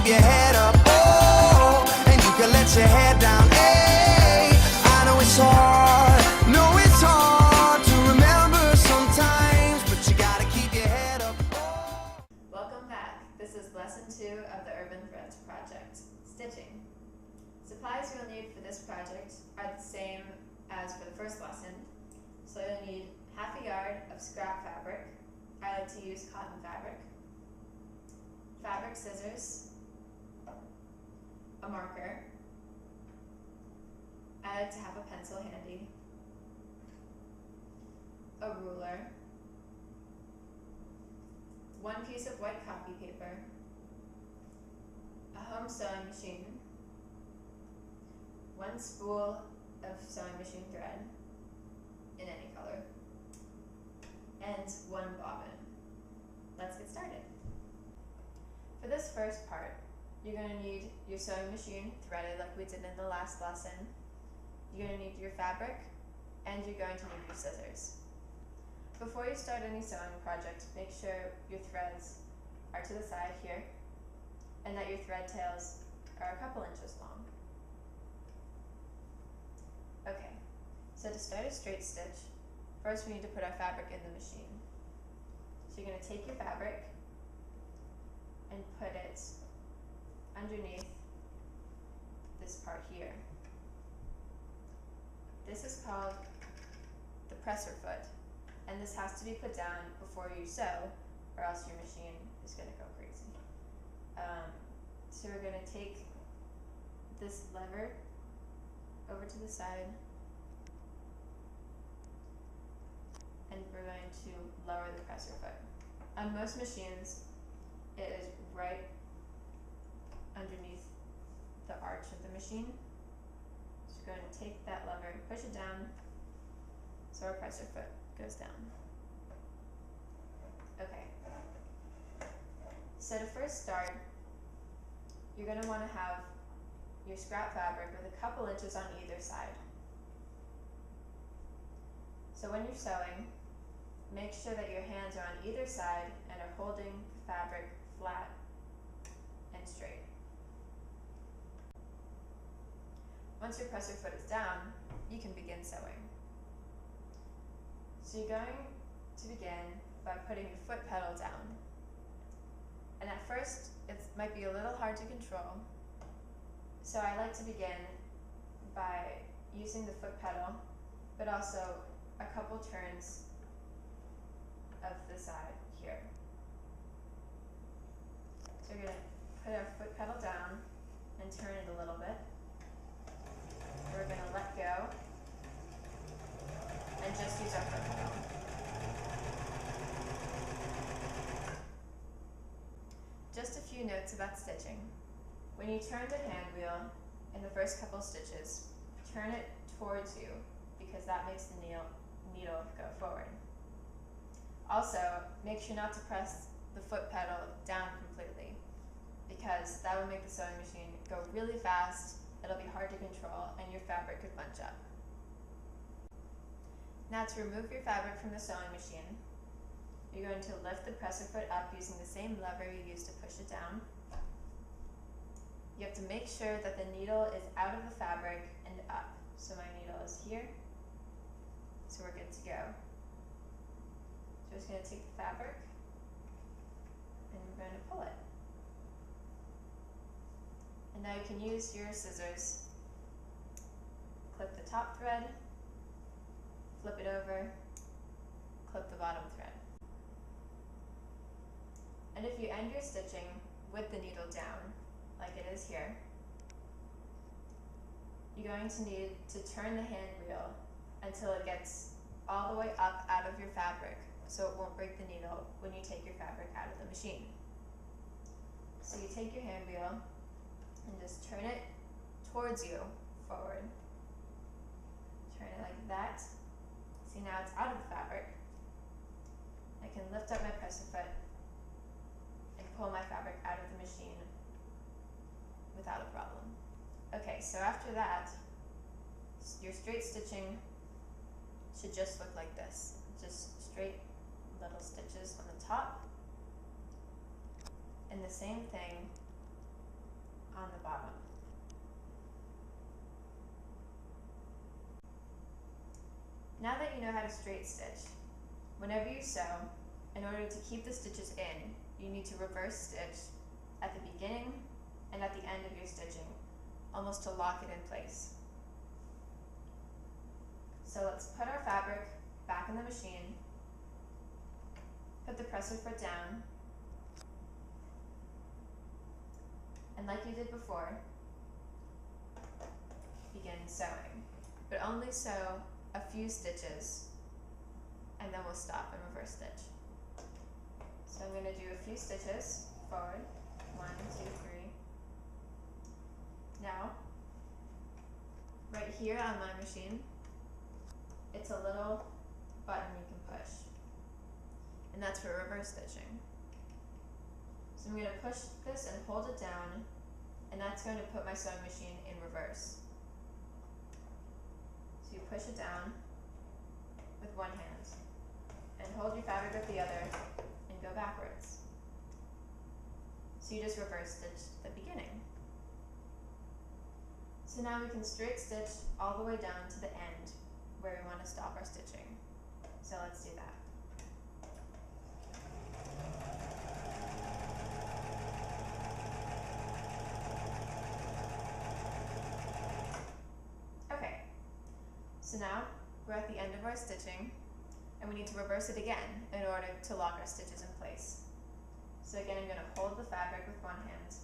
your head up, oh, and you can let your head down, hey. I know it's hard, to remember sometimes, but you gotta keep your head up, oh. Welcome back. This is lesson 2 of the Urban Threads project, stitching. Supplies you'll need for this project are the same as for the first lesson. So you'll need half a yard of scrap fabric. I like to use cotton fabric scissors, a marker. I like to have a pencil handy, a ruler, one piece of white copy paper, a home sewing machine, one spool of sewing machine thread in any color, and one bobbin. Let's get started. For this first part, you're going to need your sewing machine threaded like we did in the last lesson. You're going to need your fabric, and you're going to need your scissors. Before you start any sewing project, make sure your threads are to the side here, and that your thread tails are a couple inches long. Okay, so to start a straight stitch, first we need to put our fabric in the machine. So you're going to take your fabric and put it underneath this part here. This is called the presser foot, and this has to be put down before you sew, or else your machine is going to go crazy. So we're going to take this lever over to the side, and we're going to lower the presser foot. On most machines, it is right underneath the arch of the machine. So we're going to take that lever, push it down, so our presser foot goes down. Okay. So to first start, you're going to want to have your scrap fabric with a couple inches on either side. So when you're sewing, make sure that your hands are on either side and are holding the fabric flat and straight. Once your presser foot is down, you can begin sewing. So you're going to begin by putting your foot pedal down. And at first, it might be a little hard to control. So I like to begin by using the foot pedal, but also a couple turns of the side here. So we're going to put our foot pedal down and turn it a little bit. We're going to let go and just use our foot pedal. Just a few notes about stitching. When you turn the hand wheel in the first couple stitches, turn it towards you because that makes the needle go forward. Also, make sure not to press the foot pedal down completely because that will make the sewing machine go really fast, it'll be hard to control, and your fabric could bunch up. Now to remove your fabric from the sewing machine, you're going to lift the presser foot up using the same lever you used to push it down. You have to make sure that the needle is out of the fabric and up. So my needle is here, so we're good to go. So we're just going to take the fabric and we're going to pull it. And now you can use your scissors. Clip the top thread, flip it over, clip the bottom thread. And if you end your stitching with the needle down, like it is here, you're going to need to turn the hand wheel until it gets all the way up out of your fabric, so it won't break the needle when you take your fabric out of the machine. So you take your hand wheel and just turn it towards you, forward. Turn it like that. See, now it's out of the fabric. I can lift up my presser foot and pull my fabric out of the machine without a problem. Okay, so after that, your straight stitching should just look like this. Just straight little stitches on the top. And the same thing on the bottom. Now that you know how to straight stitch, whenever you sew, in order to keep the stitches in, you need to reverse stitch at the beginning and at the end of your stitching, almost to lock it in place. So let's put our fabric back in the machine, put the presser foot down, and like you did before, begin sewing, but only sew a few stitches, and then we'll stop and reverse stitch. So I'm going to do a few stitches forward, 1, 2, 3. Now, right here on my machine, it's a little button you can push, and that's for reverse stitching. So I'm going to push this and hold it down, and that's going to put my sewing machine in reverse. So you push it down with one hand, and hold your fabric with the other, and go backwards. So you just reverse stitch the beginning. So now we can straight stitch all the way down to the end where we want to stop our stitching. So let's do that. Okay, so now we're at the end of our stitching, and we need to reverse it again in order to lock our stitches in place. So again, I'm going to hold the fabric with one hand,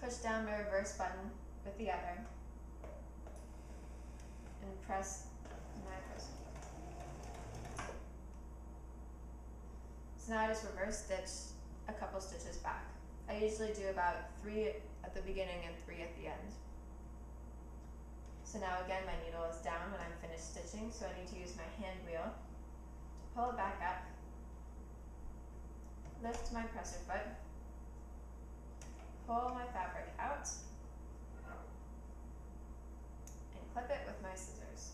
push down my reverse button with the other, and press my presser. So now I just reverse stitch a couple stitches back. I usually do about 3 at the beginning and 3 at the end. So now again, my needle is down when I'm finished stitching, so I need to use my hand wheel to pull it back up, lift my presser foot, pull my fabric out, and clip it with my scissors.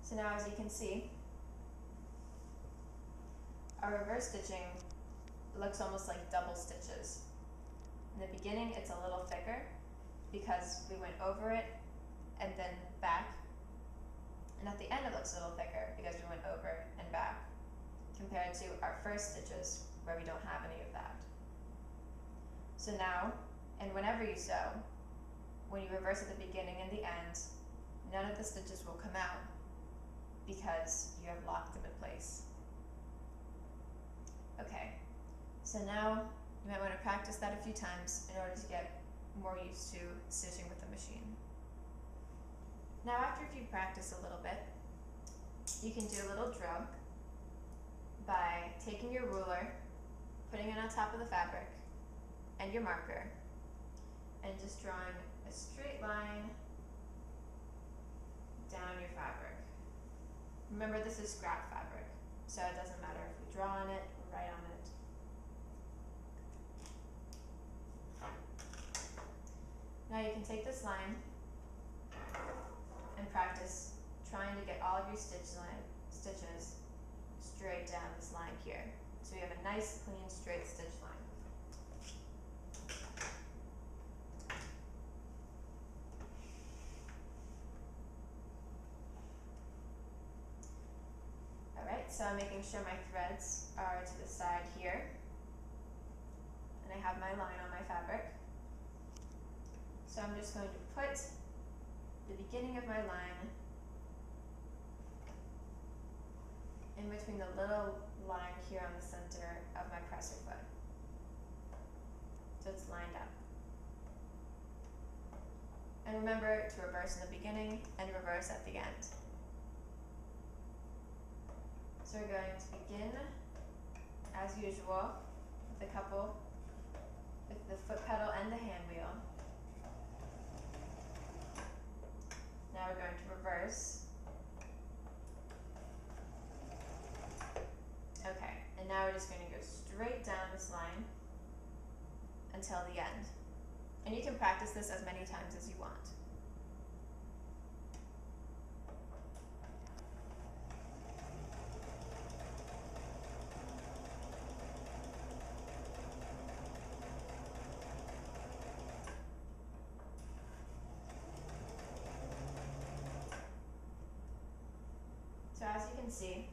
So now, as you can see, our reverse stitching looks almost like double stitches. In the beginning, it's a little thicker because we went over it and then back. And at the end, it looks a little thicker because we went over and back, compared to our first stitches where we don't have any of that. So now, and whenever you sew, when you reverse at the beginning and the end, none of the stitches will come out because you have locked them in place. Okay, so now you might want to practice that a few times in order to get more used to stitching with the machine. Now, after you practice a little bit, you can do a little drill by taking your ruler, putting it on top of the fabric, and your marker, and just drawing a straight line down your fabric. Remember, this is scrap fabric, so it doesn't matter if we draw on it or write on it. Now you can take this line and practice trying to get all of your stitches straight down this line here. So we have a nice, clean, straight stitch line. Alright, so I'm making sure my threads are to the side here, and I have my line on my fabric. So I'm just going to put the beginning of my line in between the little line here on the center of my presser foot, so it's lined up. And remember to reverse in the beginning and reverse at the end. So we're going to begin, as usual, with the foot pedal and the hand wheel. Now we're going to reverse. Okay, and now we're just going to go straight down this line until the end. And you can practice this as many times as you want. can see,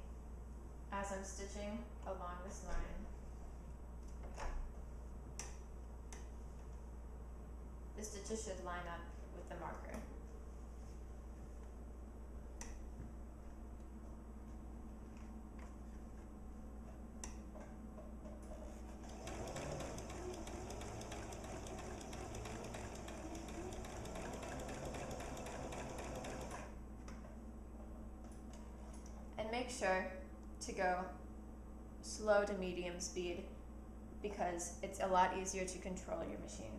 as I'm stitching along this line, the stitches should line up with the marker. And make sure to go slow to medium speed because it's a lot easier to control your machine.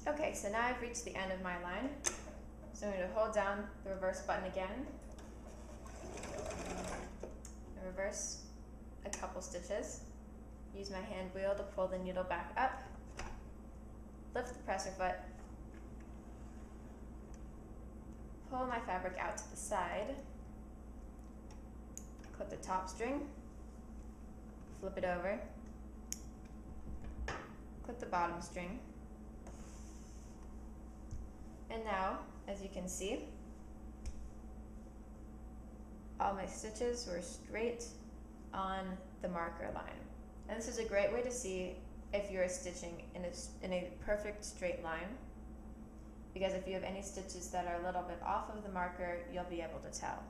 Okay, so now I've reached the end of my line. So I'm going to hold down the reverse button again, and reverse a couple stitches. Use my hand wheel to pull the needle back up, lift the presser foot, pull my fabric out to the side, clip the top string, flip it over, clip the bottom string, and now, as you can see, all my stitches were straight on the marker line. And this is a great way to see if you're stitching in a perfect straight line, because if you have any stitches that are a little bit off of the marker, you'll be able to tell.